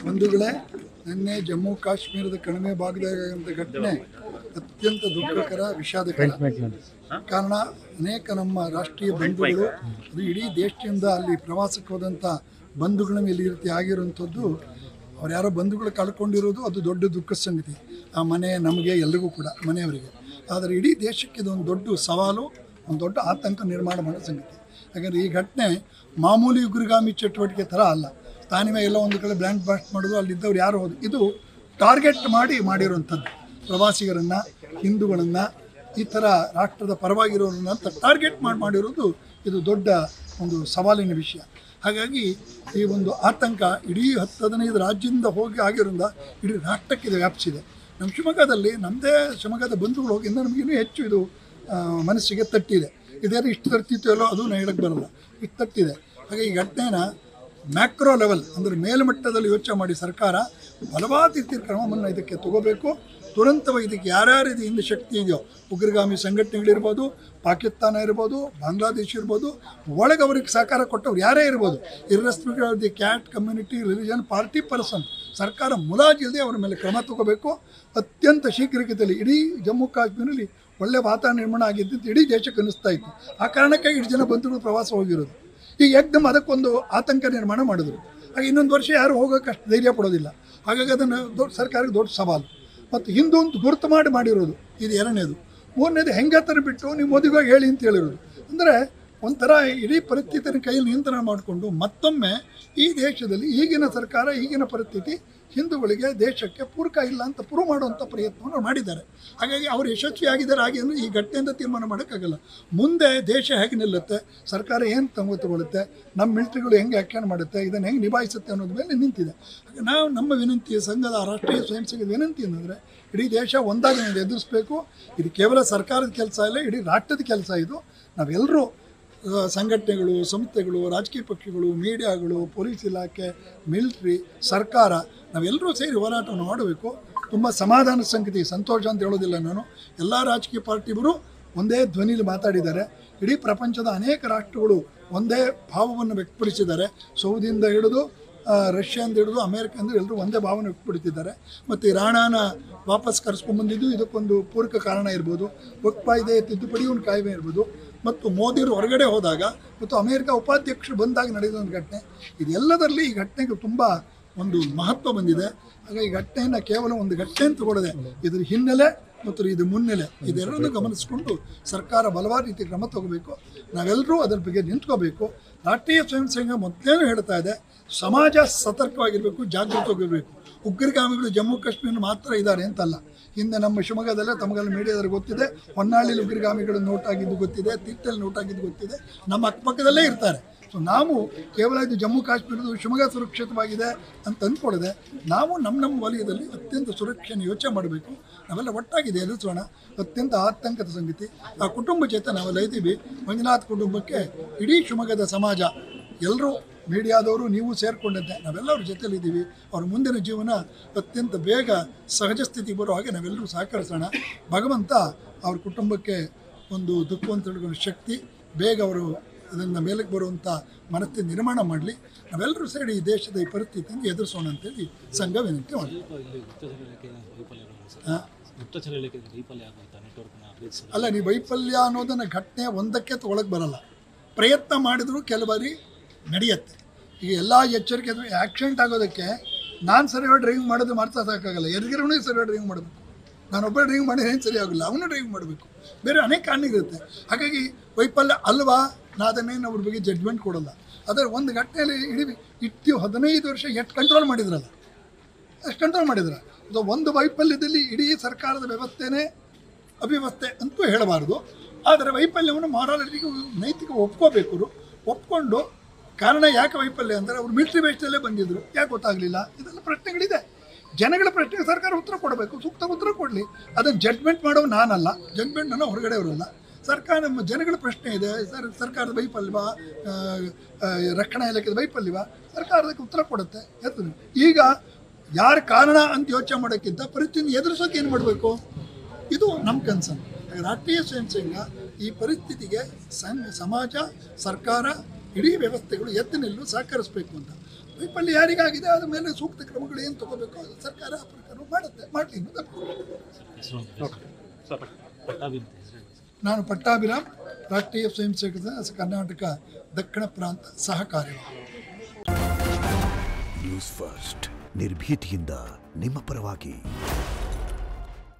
ಬಂಧುಗಳೇ, ನಿನ್ನೆ ಜಮ್ಮು ಕಾಶ್ಮೀರದ ಕಣಿವೆ ಭಾಗದಾಗಂಥ ಘಟನೆ ಅತ್ಯಂತ ದುಃಖಕರ, ವಿಷಾದಕರ. ಕಾರಣ ಅನೇಕ ನಮ್ಮ ರಾಷ್ಟ್ರೀಯ ಬಂಧುಗಳು, ಅದು ಇಡೀ ದೇಶದಿಂದ ಅಲ್ಲಿ ಪ್ರವಾಸಕ್ಕೆ ಹೋದಂಥ ಬಂಧುಗಳ ಮೇಲೆ ಈ ರೀತಿ ಆಗಿರುವಂಥದ್ದು, ಅವ್ರು ಯಾರೋ ಬಂಧುಗಳು ಕಳ್ಕೊಂಡಿರೋದು ಅದು ದೊಡ್ಡ ದುಃಖದ ಸಂಗತಿ. ಆ ಮನೆ ನಮಗೆ ಎಲ್ರಿಗೂ ಕೂಡ, ಮನೆಯವರಿಗೆ. ಆದರೆ ಇಡೀ ದೇಶಕ್ಕೆ ಇದೊಂದು ದೊಡ್ಡ ಸವಾಲು, ಒಂದು ದೊಡ್ಡ ಆತಂಕ ನಿರ್ಮಾಣ ಮಾಡೋ ಸಂಗತಿ. ಯಾಕಂದರೆ ಈ ಘಟನೆ ಮಾಮೂಲಿ ಉಗ್ರಗಾಮಿ ಚಟುವಟಿಕೆ ಥರ ಅಲ್ಲ. ತಾನಿವೆ ಎಲ್ಲೋ ಒಂದು ಕಡೆ ಬ್ಲ್ಯಾಂಕ್ ಬಾಸ್ಟ್ ಮಾಡೋದು, ಅಲ್ಲಿದ್ದವ್ರು ಯಾರು ಹೋದು, ಇದು ಟಾರ್ಗೆಟ್ ಮಾಡಿರುವಂಥದ್ದು. ಪ್ರವಾಸಿಗರನ್ನು, ಹಿಂದೂಗಳನ್ನು, ಈ ಥರ ರಾಷ್ಟ್ರದ ಪರವಾಗಿರೋರನ್ನ ಅಂತ ಟಾರ್ಗೆಟ್ ಮಾಡಿರೋದು ಇದು ದೊಡ್ಡ ಒಂದು ಸವಾಲಿನ ವಿಷಯ. ಹಾಗಾಗಿ ಈ ಒಂದು ಆತಂಕ ಇಡೀ 10-15 ರಾಜ್ಯದಿಂದ ಹೋಗಿ ಆಗಿರೋದ್ರಿಂದ ಇಡೀ ರಾಷ್ಟ್ರಕ್ಕೆ ಇದು ವ್ಯಾಪಿಸಿದೆ. ನಮ್ಮ ಶಿವಮೊಗ್ಗದಲ್ಲಿ, ನಮ್ಮದೇ ಶಿವಮೊಗ್ಗದ ಬಂಧುಗಳು ಹೋಗಿಂದ ನಮಗಿನ್ನೂ ಹೆಚ್ಚು ಇದು ಮನಸ್ಸಿಗೆ ತಟ್ಟಿದೆ. ಇದೇನು ಇಷ್ಟು ತರ್ತಿತ್ತು ಎಲ್ಲೋ ಅದು ನಾನು ಹೇಳಕ್ಕೆ ಬರೋಲ್ಲ, ಇಷ್ಟು ತಟ್ಟಿದೆ. ಹಾಗೆ ಈ ಘಟನೆನ ಮ್ಯಾಕ್ರೋ ಲೆವೆಲ್ ಅಂದರೆ ಮೇಲ್ಮಟ್ಟದಲ್ಲಿ ಯೋಚನೆ ಮಾಡಿ ಸರ್ಕಾರ ಬಲವಾದ ರೀತಿಯ ಕ್ರಮವನ್ನು ಇದಕ್ಕೆ ತಗೋಬೇಕು. ತುರಂತವಾಗಿ ಇದಕ್ಕೆ ಯಾರ್ಯಾರು ಇದು ಹಿಂದೆ ಶಕ್ತಿ ಇದೆಯೋ, ಉಗ್ರಗಾಮಿ ಸಂಘಟನೆಗಳಿರ್ಬೋದು, ಪಾಕಿಸ್ತಾನ ಇರ್ಬೋದು, ಬಾಂಗ್ಲಾದೇಶ ಇರ್ಬೋದು, ಒಳಗೆ ಅವ್ರಿಗೆ ಸಹಕಾರ ಕೊಟ್ಟವ್ರು ಯಾರೇ ಇರ್ಬೋದು, irrespective of the cat community, religion, party person, ಸರ್ಕಾರ ಮುಲಾಜಿಲ್ಲದೆ ಅವರ ಮೇಲೆ ಕ್ರಮ ತಗೋಬೇಕು. ಅತ್ಯಂತ ಶೀಘ್ರಗತಿಯಲ್ಲಿ ಇಡೀ ಜಮ್ಮು ಕಾಶ್ಮೀರಲ್ಲಿ ಒಳ್ಳೆಯ ವಾತಾವರಣ ನಿರ್ಮಾಣ ಆಗಿದ್ದು ಇಡೀ ದೇಶಕ್ಕೆ ಅನ್ನಿಸ್ತಾ ಇತ್ತು. ಆ ಕಾರಣಕ್ಕಾಗಿ ಇಷ್ಟು ಜನ ಬಂಧುಗಳು ಪ್ರವಾಸ ಹೋಗಿರೋದು. ಈಗ ಏಕದಮ್ ಅದಕ್ಕೊಂದು ಆತಂಕ ನಿರ್ಮಾಣ ಮಾಡಿದ್ರು. ಹಾಗೆ ಇನ್ನೊಂದು ವರ್ಷ ಯಾರು ಹೋಗೋಕ್ಕೆ ಅಷ್ಟು ಧೈರ್ಯ ಪಡೋದಿಲ್ಲ. ಹಾಗಾಗಿ ಅದನ್ನು ಸರ್ಕಾರಕ್ಕೆ ದೊಡ್ಡ ಸವಾಲು. ಮತ್ತು ಹಿಂದೂ ಅಂತ ಗುರುತು ಮಾಡಿರೋದು ಇದು ಎರಡನೇದು. ಮೂರನೇದು ಹೆಂಗೆ ಥರ ಬಿಟ್ಟು ನೀವು ಮದುವೆಗೆ ಹೇಳಿ ಅಂತ ಹೇಳಿರೋದು. ಅಂದರೆ ಒಂಥರ ಇಡೀ ಪರಿಸ್ಥಿತಿಯನ್ನು ಕೈಯಲ್ಲಿ ನಿಯಂತ್ರಣ ಮಾಡಿಕೊಂಡು ಮತ್ತೊಮ್ಮೆ ಈ ದೇಶದಲ್ಲಿ ಈಗಿನ ಸರ್ಕಾರ, ಈಗಿನ ಪರಿಸ್ಥಿತಿ ಹಿಂದೂಗಳಿಗೆ, ದೇಶಕ್ಕೆ ಪೂರಕ ಇಲ್ಲ ಅಂತ ಪ್ರೂವ್ ಮಾಡುವಂಥ ಪ್ರಯತ್ನವನ್ನು ಮಾಡಿದ್ದಾರೆ. ಹಾಗಾಗಿ ಅವರು ಯಶಸ್ವಿಯಾಗಿದ್ದಾರೆ. ಹಾಗೆ ಅಂದರೆ ಈ ಘಟನೆಯಿಂದ ತೀರ್ಮಾನ ಮಾಡೋಕ್ಕಾಗಲ್ಲ. ಮುಂದೆ ದೇಶ ಹೇಗೆ ನಿಲ್ಲುತ್ತೆ, ಸರ್ಕಾರ ಏನು ತಗೊಳ್ಳುತ್ತೆ, ನಮ್ಮ ಮಿಲಿಟರಿಗಳು ಹೆಂಗೆ ವ್ಯಾಖ್ಯಾನ ಮಾಡುತ್ತೆ, ಇದನ್ನು ಹೆಂಗೆ ನಿಭಾಯಿಸುತ್ತೆ ಅನ್ನೋದ್ರ ಮೇಲೆ ನಿಂತಿದೆ. ನಾವು ನಮ್ಮ ವಿನಂತಿ, ಸಂಘದ ರಾಷ್ಟ್ರೀಯ ಸ್ವಯಂ ಸೇವಕರ ವಿನಂತಿ ಏನಂದರೆ ಇಡೀ ದೇಶ ಒಂದಾಗಿ ನಾವು ಎದುರಿಸಬೇಕು. ಇದು ಕೇವಲ ಸರ್ಕಾರದ ಕೆಲಸ ಇಲ್ಲ, ಇಡೀ ರಾಷ್ಟ್ರದ ಕೆಲಸ ಇದು. ನಾವೆಲ್ಲರೂ ಸಂಘಟನೆಗಳು, ಸಂಸ್ಥೆಗಳು, ರಾಜಕೀಯ ಪಕ್ಷಗಳು, ಮೀಡಿಯಾಗಳು, ಪೊಲೀಸ್ ಇಲಾಖೆ, ಮಿಲಿಟ್ರಿ, ಸರ್ಕಾರ, ನಾವೆಲ್ಲರೂ ಸೇರಿ ಹೋರಾಟವನ್ನು ಮಾಡಬೇಕು. ತುಂಬ ಸಮಾಧಾನ ಸಂಗತಿ, ಸಂತೋಷ ಅಂತ ಹೇಳೋದಿಲ್ಲ ನಾನು. ಎಲ್ಲ ರಾಜಕೀಯ ಪಾರ್ಟಿಗಳು ಒಂದೇ ಧ್ವನಿಲಿ ಮಾತಾಡಿದ್ದಾರೆ. ಇಡೀ ಪ್ರಪಂಚದ ಅನೇಕ ರಾಷ್ಟ್ರಗಳು ಒಂದೇ ಭಾವವನ್ನು ವ್ಯಕ್ತಪಡಿಸಿದ್ದಾರೆ. ಸೌದಿಯಿಂದ ಹಿಡಿದು ರಷ್ಯಾದಿಂದ ಹಿಡಿದು ಅಮೇರಿಕದಿಂದ ಎಲ್ಲರೂ ಒಂದೇ ಭಾವನೆ ವ್ಯಕ್ತಪಡಿಸಿದ್ದಾರೆ. ಮತ್ತು ಇರಾಣನ ವಾಪಸ್ ಕರೆಸ್ಕೊಂಡ್ಬಂದಿದ್ದು ಇದಕ್ಕೊಂದು ಪೂರಕ ಕಾರಣ ಇರ್ಬೋದು. ವಕ್ಫ್ ಕಾಯ್ದೆ ತಿದ್ದುಪಡಿಯನ್ನು ಕಾಯ್ದೆ ಇರ್ಬೋದು. ಮತ್ತು ಮೋದಿಯವರು ಹೊರಗಡೆ ಹೋದಾಗ ಮತ್ತು ಅಮೇರಿಕ ಉಪಾಧ್ಯಕ್ಷರು ಬಂದಾಗ ನಡೆದ ಒಂದು ಘಟನೆ, ಇದೆಲ್ಲದರಲ್ಲಿ ಈ ಘಟನೆಗೆ ತುಂಬ ಒಂದು ಮಹತ್ವ ಬಂದಿದೆ. ಹಾಗಾಗಿ ಈ ಘಟನೆಯನ್ನು ಕೇವಲ ಒಂದು ಘಟನೆ ಅಂತ ತಗೊಳ್ಳದೆ ಇದ್ರ ಹಿನ್ನೆಲೆ ಮತ್ತು ಇದು ಮುನ್ನೆಲೆ ಇದೆರಡನ್ನೂ ಗಮನಿಸಿಕೊಂಡು ಸರ್ಕಾರ ಬಲವಾದ ರೀತಿ ಕ್ರಮ ತಗೋಬೇಕು. ನಾವೆಲ್ಲರೂ ಅದರ ಬಗ್ಗೆ ನಿಂತ್ಕೋಬೇಕು. ರಾಷ್ಟ್ರೀಯ ಸ್ವಯಂ ಸಂಘ ಮೊದಲೇನು ಹೇಳ್ತಾ ಇದೆ, ಸಮಾಜ ಸತರ್ಕವಾಗಿರಬೇಕು, ಜಾಗೃತವಾಗಿರಬೇಕು. ಉಗ್ರಗಾಮಿಗಳು ಜಮ್ಮು ಕಾಶ್ಮೀರ ಮಾತ್ರ ಇದ್ದಾರೆ ಅಂತಲ್ಲ. ಹಿಂದೆ ನಮ್ಮ ಶಿವಮೊಗ್ಗದಲ್ಲೇ ತಮಗೆಲ್ಲ ಮೀಡಿಯಾದಲ್ಲಿ ಗೊತ್ತಿದೆ, ಹೊನ್ನಾಳಿಲಿ ಉಗ್ರಗಾಮಿಗಳು ನೋಟ್ ಆಗಿದ್ದು ಗೊತ್ತಿದೆ, ತೀರ್ಥಲ್ಲಿ ನೋಟ್ ಆಗಿದ್ದು ಗೊತ್ತಿದೆ, ನಮ್ಮ ಅಕ್ಕಪಕ್ಕದಲ್ಲೇ ಇರ್ತಾರೆ. ಸೊ ನಾವು ಕೇವಲ ಇದು ಜಮ್ಮು ಕಾಶ್ಮೀರದ ಶಿವಮೊಗ್ಗ ಸುರಕ್ಷಿತವಾಗಿದೆ ಅಂತ ಅಂದ್ಕೊಳ್ಳದೆ ನಾವು ನಮ್ಮ ವಲಯದಲ್ಲಿ ಅತ್ಯಂತ ಸುರಕ್ಷೆಯನ್ನು ಯೋಚನೆ ಮಾಡಬೇಕು. ನಾವೆಲ್ಲ ಒಟ್ಟಾಗಿದೆ ಎದುರಿಸೋಣ. ಅತ್ಯಂತ ಆತಂಕದ ಸಂಗತಿ. ಆ ಕುಟುಂಬ ಜೊತೆ ನಾವೆಲ್ಲ ಇದ್ದೀವಿ. ಮಂಜುನಾಥ್ ಕುಟುಂಬಕ್ಕೆ ಇಡೀ ಶಿವಮೊಗ್ಗದ ಸಮಾಜ, ಎಲ್ಲರೂ ಮೀಡಿಯಾದವರು, ನೀವು ಸೇರಿಕೊಂಡಂತೆ ನಾವೆಲ್ಲರ ಜೊತೆಲಿದ್ದೀವಿ. ಅವ್ರ ಮುಂದಿನ ಜೀವನ ಅತ್ಯಂತ ಬೇಗ ಸಹಜ ಸ್ಥಿತಿ ಬರೋ ಹಾಗೆ ನಾವೆಲ್ಲರೂ ಸಹಕರಿಸೋಣ. ಭಗವಂತ ಅವ್ರ ಕುಟುಂಬಕ್ಕೆ ಒಂದು ದುಃಖವಂತ ಶಕ್ತಿ, ಬೇಗ ಅವರು ಅದನ್ನು ಮೇಲಕ್ಕೆ ಬರುವಂಥ ಮನಸ್ಥಿತಿ ನಿರ್ಮಾಣ ಮಾಡಲಿ. ನಾವೆಲ್ಲರೂ ಸೇರಿ ಈ ದೇಶದ ಈ ಪರಿಸ್ಥಿತಿಯನ್ನು ಎದುರಿಸೋಣ ಅಂತೇಳಿ ಸಂಘ ವಿನಂತಿ ಮಾಡಿ. ಅಲ್ಲ, ನೀವು ವೈಫಲ್ಯ ಅನ್ನೋದನ್ನು ಘಟನೆ ಒಂದಕ್ಕೆ ತೊಗೊಳಕ್ಕೆ ಬರಲ್ಲ. ಪ್ರಯತ್ನ ಮಾಡಿದ್ರು ಕೆಲವರಿ ನಡೆಯುತ್ತೆ. ಈಗ ಎಲ್ಲ ಎಚ್ಚರಿಕೆ ಆ್ಯಕ್ಸಿಡೆಂಟ್ ಆಗೋದಕ್ಕೆ ನಾನು ಸರಿಯಾಗಿ ಡ್ರೈವಿಂಗ್ ಮಾಡೋದು ಮಾಡ್ತಾ ಸಾಕಾಗಲ್ಲ, ಎದುರುಗಿರೋನೇ ಸರಿಯಾಗಿ ಡ್ರೈವಿಂಗ್ ಮಾಡಬೇಕು. ನಾನೊಬ್ಬ ಡ್ರೈವಿಂಗ್ ಮಾಡಿದ್ರೆ ಏನು ಸರಿ ಆಗೋಲ್ಲ, ಅವನು ಡ್ರೈವಿಂಗ್ ಮಾಡಬೇಕು. ಬೇರೆ ಅನೇಕ ಕಾರಣಗಳಿರುತ್ತೆ. ಹಾಗಾಗಿ ವೈಫಲ್ಯ ಅಲ್ವಾ, ನಾನು ಅದನ್ನೇನು ಅವ್ರ ಬಗ್ಗೆ ಜಡ್ಜ್ಮೆಂಟ್ ಕೊಡೋಲ್ಲ. ಆದರೆ ಒಂದು ಘಟನೆಯಲ್ಲಿ ಇಟ್ಟು 15 ವರ್ಷ ಎಷ್ಟು ಕಂಟ್ರೋಲ್ ಮಾಡಿದ್ರಲ್ಲ, ಅಷ್ಟು ಕಂಟ್ರೋಲ್ ಮಾಡಿದ್ರ. ಅದು ಒಂದು ವೈಫಲ್ಯದಲ್ಲಿ ಇಡೀ ಸರ್ಕಾರದ ವ್ಯವಸ್ಥೆನೇ ಅವ್ಯವಸ್ಥೆ ಅಂತೂ ಹೇಳಬಾರ್ದು. ಆದರೆ ವೈಫಲ್ಯವನ್ನು ಮಾರಾಟಕ್ಕೆ ನೈತಿಕ ಒಪ್ಕೋಬೇಕು. ಒಪ್ಕೊಂಡು ಕಾರಣ ಯಾಕೆ ವೈಫಲ್ಯ ಅಂದರೆ ಅವರು ಮಿಲಿಟರಿ ಬೇಸ್ಡಲ್ಲೇ ಬಂದಿದ್ದರು, ಯಾಕೆ ಗೊತ್ತಾಗಲಿಲ್ಲ, ಇದೆಲ್ಲ ಪ್ರಶ್ನೆಗಳಿದೆ. ಜನಗಳ ಪ್ರಶ್ನೆಗೆ ಸರ್ಕಾರ ಉತ್ತರ ಕೊಡಬೇಕು, ಸೂಕ್ತ ಉತ್ತರ ಕೊಡಲಿ. ಅದನ್ನು ಜಡ್ಜ್ಮೆಂಟ್ ಮಾಡೋ ನಾನಲ್ಲ, ಜಡ್ಜ್ಮೆಂಟ್ ನನ್ನ ಹೊರಗಡೆ ಅವರಲ್ಲ. ಸರ್ಕಾರ ನಮ್ಮ ಜನಗಳ ಪ್ರಶ್ನೆ ಇದೆ. ಸರ್ಕಾರದ ವೈಫಲ್ಯವಾ, ರಕ್ಷಣಾ ಇಲಾಖೆದ ವೈಫಲ್ಯವಾ, ಸರ್ಕಾರದಕ್ಕೆ ಉತ್ತರ ಕೊಡುತ್ತೆ. ಈಗ ಯಾರ ಕಾರಣ ಅಂತ ಯೋಚನೆ ಮಾಡೋಕ್ಕಿಂತ ಪರಿಸ್ಥಿತಿ ಎದುರಿಸೋಕೆ ಏನು ಮಾಡಬೇಕು, ಇದು ನಮ್ಮ ಕನ್ಸರ್ನ್. ರಾಷ್ಟ್ರೀಯ ಸ್ವಯಂ ಸಂಘ ಈ ಪರಿಸ್ಥಿತಿಗೆ ಸಮಾಜ, ಸರ್ಕಾರ, ಇಡೀ ವ್ಯವಸ್ಥೆಗಳು ಎದ್ದು ನಿಲ್ಲಲು ಸಹಕರಿಸಬೇಕು ಅಂತ. ವೈಫಲ್ಯ ಯಾರಿಗಾಗಿದೆ ಅದ್ರ ಮೇಲೆ ಸೂಕ್ತ ಕ್ರಮಗಳು ಏನು ತಗೋಬೇಕು ಅದು ಸರ್ಕಾರ ಆ ಪ್ರಕಾರ ಮಾಡುತ್ತೆ, ಮಾಡಲಿ ಅನ್ನೋದು ನಾನು ಪಟ್ಟಾಭಿರಾಮ್, ರಾಷ್ಟ್ರೀಯ ಸ್ವಯಂ ಸೇವಕ ಸಂಘ ಕರ್ನಾಟಕ ದಕ್ಷಿಣ ಪ್ರಾಂತ ಸಹ ಕಾರ್ಯವಾಹ. ನ್ಯೂಸ್ ಫಸ್ಟ್ ನಿರ್ಭೀತಿಯಿಂದ ನಿಮ್ಮ ಪರವಾಗಿ.